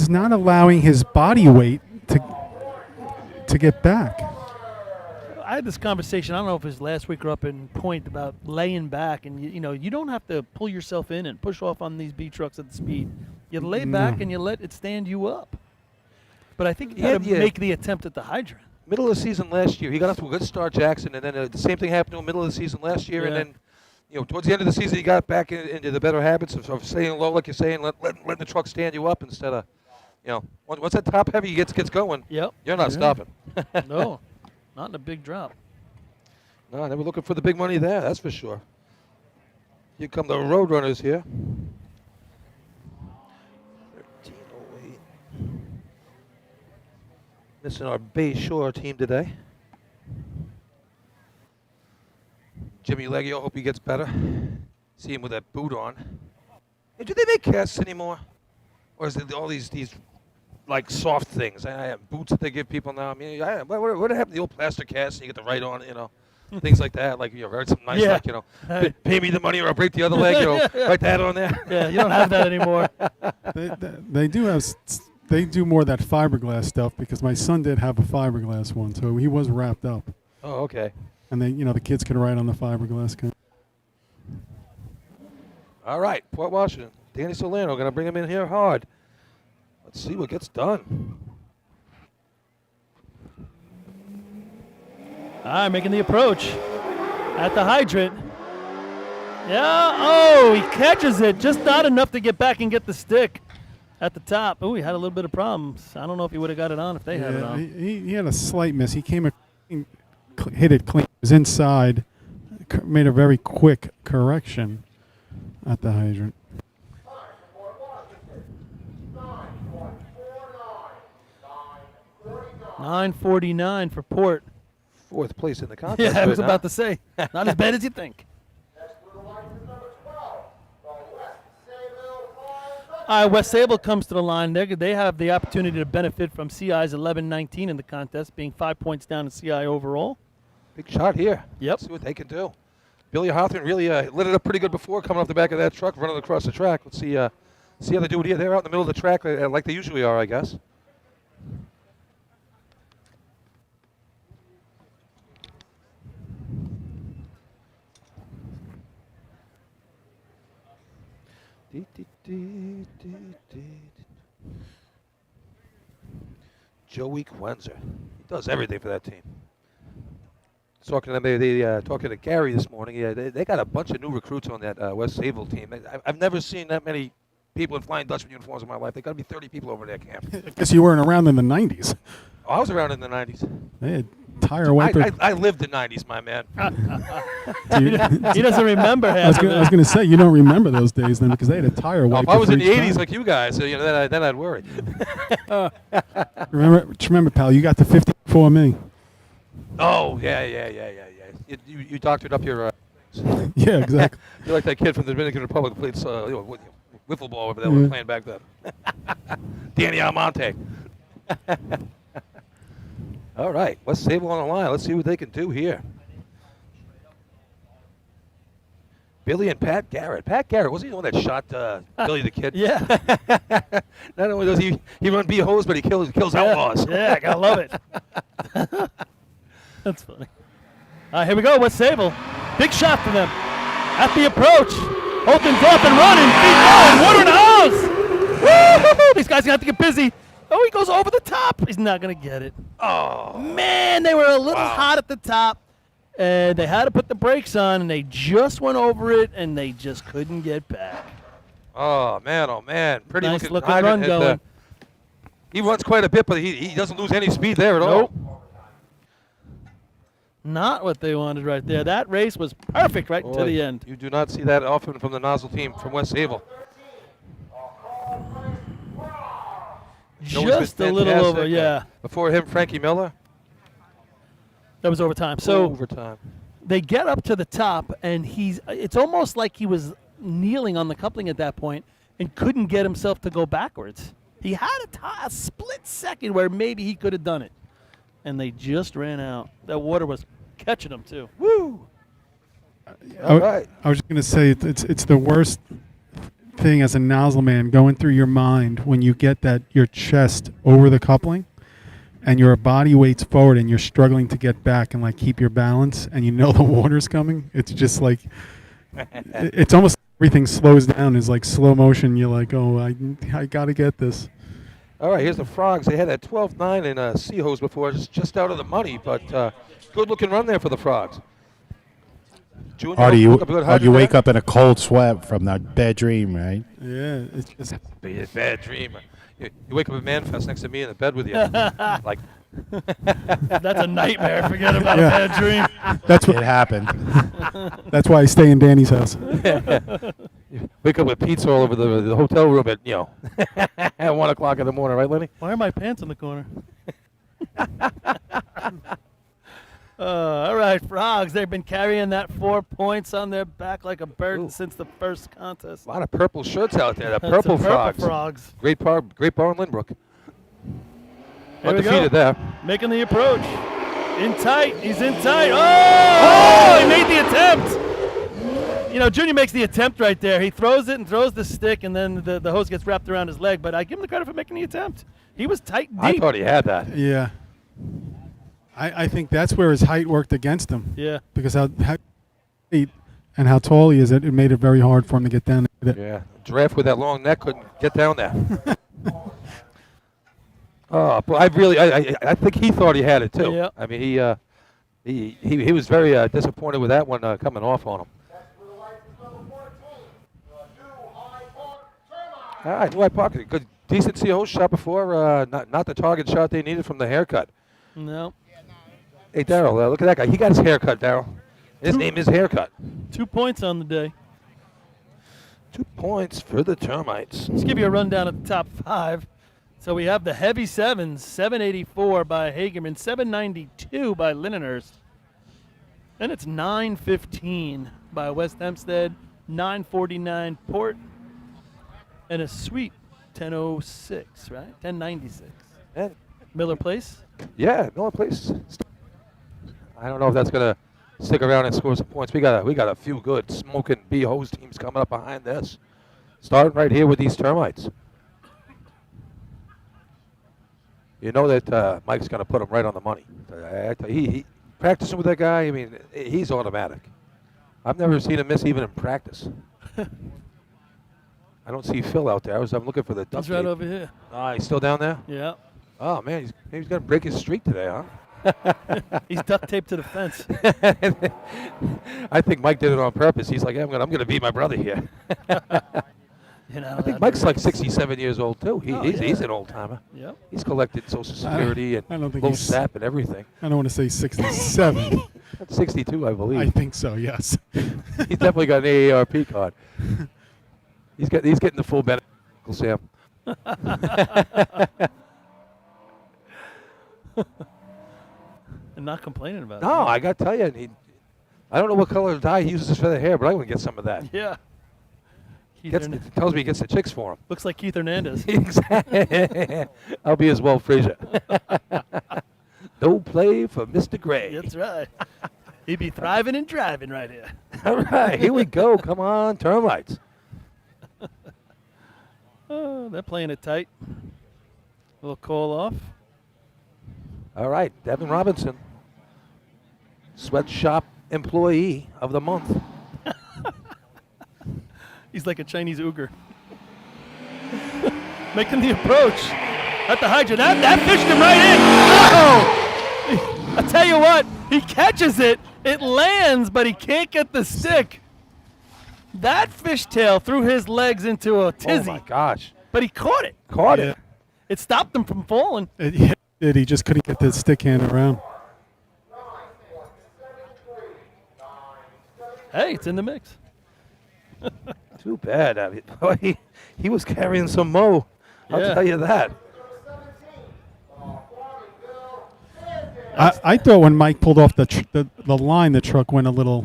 he's not allowing his body weight to get back. I had this conversation, I don't know if it was last week or up in Point, about laying back. And, you don't have to pull yourself in and push off on these B trucks at the speed. You lay back and you let it stand you up. But I think you got to make the attempt at the hydrant. Middle of the season last year, he got off to a good start, Jackson, and then the same thing happened to him middle of the season last year. Yeah. And then, towards the end of the season, he got back into the better habits of staying low, like you're saying, letting the truck stand you up instead of, once that top heavy gets going, yep. You're not stopping. No, not in a big drop. No, they were looking for the big money there, that's for sure. Here come the Roadrunners here. 1308. Missing our Bay Shore team today. Jimmy Leggio, hope he gets better. See him with that boot on. Hey, do they make casts anymore? Or is it all these like soft things? Boots that they give people now. I mean, what happened to the old plastic casts and you get the right on, things like that. Like, something nice like, pay me the money or I'll break the other leg, write that on there. Yeah, you don't have that anymore. They do more of that fiberglass stuff because my son did have a fiberglass one, so he was wrapped up. Oh, okay. And they, the kids could ride on the fiberglass. All right, Port Washington. Danny Solano going to bring him in here hard. Let's see what gets done. All right, making the approach at the hydrant. Yeah, oh, he catches it. Just not enough to get back and get the stick at the top. Oh, he had a little bit of problems. I don't know if he would have got it on if they had it on. He had a slight miss. He hit it clean. It was inside. Made a very quick correction at the hydrant. 9:49 for Port. Fourth place in the contest. Yeah, I was about to say. Not as bad as you think. All right, West Sayville comes to the line. They have the opportunity to benefit from CI's 11-19 in the contest, being 5 points down in CI overall. Big shot here. Yep. Let's see what they can do. Billy Hawthorne really lit it up pretty good before, coming off the back of that truck, running across the track. Let's see how they do it here. They're out in the middle of the track like they usually are, I guess. Joey Wenzer. He does everything for that team. Talking to them, talking to Gary this morning. Yeah, they got a bunch of new recruits on that West Sayville team. I've never seen that many people in Flying Dutchman uniforms in my life. They got to be 30 people over there camp. I guess you weren't around in the 90s. Oh, I was around in the 90s. They had tire wiper. I lived the 90s, my man. He doesn't remember half of it. I was going to say, you don't remember those days then because they had a tire wiper. If I was in the 80s time. like you guys, then I'd worry. Remember, pal, you got the 50 before me. Oh, yeah. You doctored up your... Yeah, exactly. You're like that kid from the Dominican Republic who played wiffle ball over there we were playing back then. Danny Almonte. All right, West Sayville on the line. Let's see what they can do here. Billy and Pat Garrett. Pat Garrett, was he the one that shot Billy the Kid? Yeah. Not only does he run B-holes, but he kills outlaws. Yeah, I gotta love it. That's funny. All right, here we go, West Sayville. Big shot for them. At the approach. Holton's up and running. Feet going. Water in the house. Woo! These guys have to get busy. Oh, he goes over the top. He's not going to get it. Oh. Man, they were a little hot at the top. And they had to put the brakes on, and they just went over it, and they just couldn't get back. Oh, man. Pretty nice looking run going. He runs quite a bit, but he doesn't lose any speed there at all. Not what they wanted right there. That race was perfect right to the end. You do not see that often from the nozzle team from West Sayville. Just a little over, yeah. Before him, Frankie Miller. That was overtime. So overtime. They get up to the top, and it's almost like he was kneeling on the coupling at that point and couldn't get himself to go backwards. He had a split second where maybe he could have done it, and they just ran out. That water was catching him, too. Woo! All right. I was just going to say it's the worst thing as a nozzle man going through your mind when you get that your chest over the coupling and your body weight's forward and you're struggling to get back and like keep your balance and you know the water's coming. It's just like it's almost everything slows down. It's like slow motion. You're like, oh, I gotta get this. All right, here's the Frogs. They had that 12-9 in Sea Hose before, just out of the money, but good-looking run there for the Frogs. Junior, Or do you wake up? up in a cold sweat from that bad dream, right? Yeah, it's just Be a bad dream. You wake up at Manfest next to me in the bed with you. Like, That's a nightmare. Forget about Yeah. a bad dream. that's It what. happened. That's why I stay in Danny's house. you wake up with pizza all over the hotel room at, at 1 o'clock in the morning, right, Lenny? Why are my pants in the corner? All right, Frogs. They've been carrying that 4 points on their back like a bird Ooh. since the first contest. A lot of purple shirts out there. The That's purple the Frogs. Frogs. Great bar in Lindbrook. Here we go. Undefeated there. Making the approach. In tight. He's in tight. Oh! He made the attempt. You know, Junior makes the attempt right there. He throws it and throws the stick, and then the hose gets wrapped around his leg. But I give him the credit for making the attempt. He was tight and I deep. thought he had that. Yeah. I think that's where his height worked against him. Yeah. Because how height and how tall he is, it made it very hard for him to get down there. Yeah. Giraffe with that long neck couldn't get down there. Oh, but I think he thought he had it too. Yeah. I mean, he was very disappointed with that one coming off on him. All right, Hyde Park, good, decent CO shot before. Not the target shot they needed from the haircut. No. Hey, Daryl, look at that guy. He got his haircut, Daryl. His name is Haircut. 2 points on the day. 2 points for the Termites. Let's give you a rundown of the top 5. So we have the heavy sevens, 784 by Hagerman, 792 by Linenhurst. Then it's 915 by West Hempstead, 949 Port, and a sweet 1006, right? 1096. And Miller Place. yeah, no place. I don't know if that's gonna stick around and score some points. We got a few good smoking B hose teams coming up behind this. Starting right here with these Termites. You know that Mike's gonna put him right on the money. He practicing with that guy. I mean, he's automatic. I've never seen him miss even in practice. I don't see Phil out there. I'm looking for the duck He's right tape. over here. Ah, he's still down there. Yeah. Oh man, he's gonna break his streak today, huh? He's duct taped to the fence. I think Mike did it on purpose. He's like, hey, I'm gonna beat my brother here. You know, I think Mike's like 67 years old too. He's yeah. an old timer. Yep. He's collected Social Security I don't and think low he's- SAP and everything. I don't want to say 67. That's 62, I believe. I think so, yes. He's definitely got an AARP card. He's getting the full benefit, Uncle Sam. And not complaining about No, it. I got to tell you, I don't know what color dye he uses for the hair, but I want to get some of that. Yeah. Keith It tells me he gets the chicks for him. looks like Keith Hernandez. Exactly. I'll be as well, Frazier. No play for Mr. Gray. That's right. He'd be thriving and driving right here. All right, here we go. Come on, Termites. Oh, they're playing it tight. Little call off. All right, Devin Robinson, sweatshop employee of the month. He's like a Chinese ogre. Making the approach at the hydrant. That fished him right in. Oh! I tell you what, he catches it. It lands, but he can't get the stick. That fishtail threw his legs into a tizzy. Oh my gosh, But he caught it. caught Yeah. it. It stopped him from falling. He just couldn't get the stick hand around. Hey, it's in the mix. Too bad. I mean, boy, he was carrying some mo. I'll Yeah. tell you that. I thought when Mike pulled off the line, the truck went a little.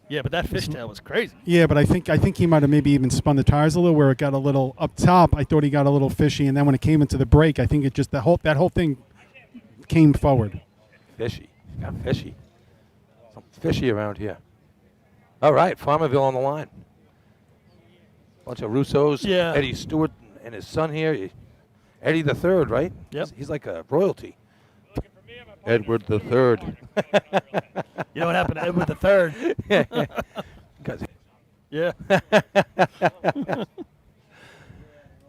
Yeah, but that fishtail was crazy. Yeah, but I think he might have maybe even spun the tires a little, where it got a little up top. I thought he got a little fishy, and then when it came into the break, I think it just that whole thing came forward. Fishy. Got fishy. Something fishy around here. All right, Farmingville on the line. Bunch of Russos. Yeah. Eddie Stewart and his son here. Eddie the Third, right? Yep. He's like a royalty. Edward the Third. You know what happened to Edward the Third? Guys- Yeah.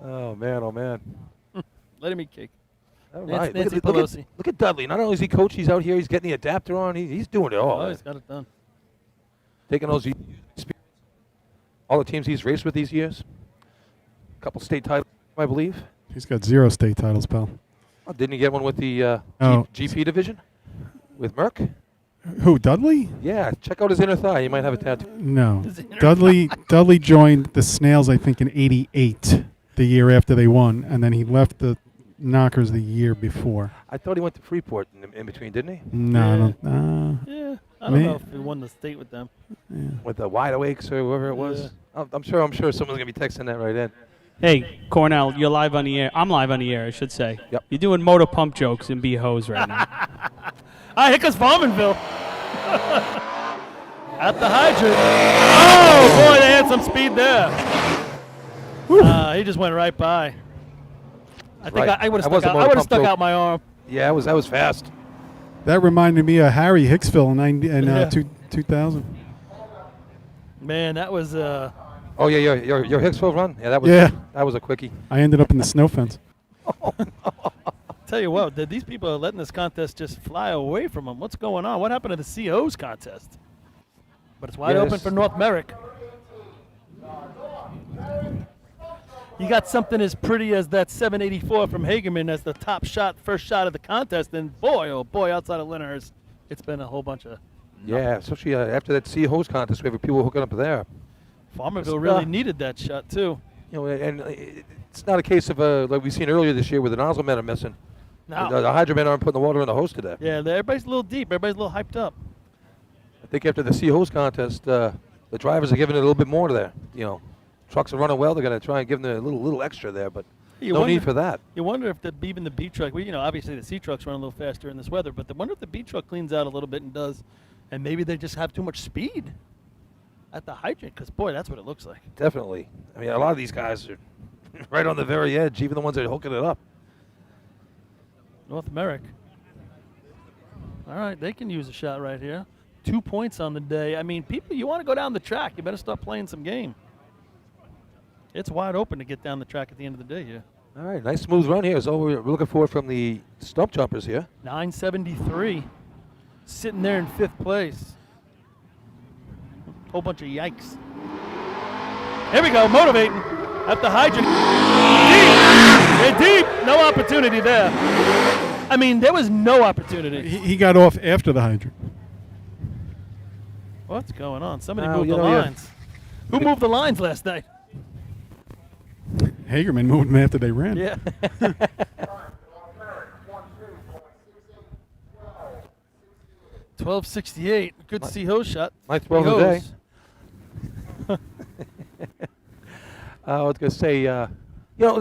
Oh man, oh man. Let him eat cake. All Nancy- right. Nancy look, Pelosi. look at Dudley. Not only is he coach, he's out here. He's getting the adapter on. He's doing it all. Oh, he's got it done. Taking those all the teams he's raced with these years. A couple state titles, I believe. He's got 0 state titles, pal. Oh, didn't he get one with the Oh. GP division with Merck? Who, Dudley? Yeah, check out his inner thigh. He might have a tattoo. No. Dudley joined the Snails, I think, in '88, the year after they won, and then he left the Knockers the year before. I thought he went to Freeport in between, didn't he? No, Yeah. I don't. Yeah. I don't Me- know if he won the state with them. Yeah. With the Wide Awakes or whoever it was. I'm sure someone's gonna be texting that right in. Hey, Cornell, you're live on the air. I'm live on the air, I should say. Yep. You're doing motor pump jokes and be hoes right now. Here comes Farmingville. At the hydrant. Oh, boy, they had some speed there. He just went right by. I think Right. I would That have was a stuck, motor I would have pump stuck joke. out my arm. Yeah, that was fast. That reminded me of Harry Hicksville in Yeah. 2000. Man, that was Oh yeah, your Hicksville run. Yeah, that was a quickie. I ended up in the snow fence. tell you what, these people are letting this contest just fly away from them. What's going on? What happened to the CO's contest? But it's wide open Yes. for North Merrick. You got something as pretty as that 784 from Hagerman as the top shot, first shot of the contest, and boy, oh boy, outside of Lyndhurst, it's been a whole bunch of. Yeah, especially after that sea hose contest, we have people hooking up there. Farmerville really needed that shot too. You know, and it's not a case of like we've seen earlier this year where the nozzle men are missing. No. The hydro men aren't putting the water in the hose today. Yeah, everybody's a little deep. Everybody's a little hyped up. I think after the sea hose contest, the drivers are giving it a little bit more there. You know, trucks are running well. They're going to try and give them a little extra there, but You no wonder- need for that. You wonder if even the B truck, well, obviously the C trucks run a little faster in this weather, but I wonder if the B truck cleans out a little bit and does, and maybe they just have too much speed at the hydrant, because, boy, that's what it looks like. Definitely. I mean, a lot of these guys are right on the very edge, even the ones that are hooking it up. North Merrick. All right, they can use a shot right here. 2 points on the day. I mean, people, you want to go down the track, you better start playing some game. It's wide open to get down the track at the end of the day here. All right, nice smooth run here. So we're looking for from the stump jumpers here. 973, sitting there in 5th place. Whole bunch of yikes. Here we go, motivating at the hydrant. Deep, they're deep. No opportunity there. I mean, there was no opportunity. He got off after the hydrant. What's going on? Somebody Well, moved you the know, yeah. lines. Who moved the lines last night? Hagerman moved him after they ran. Yeah. 1268. Good to see hose shot. Nice throw of the Hose. day. I was going to say,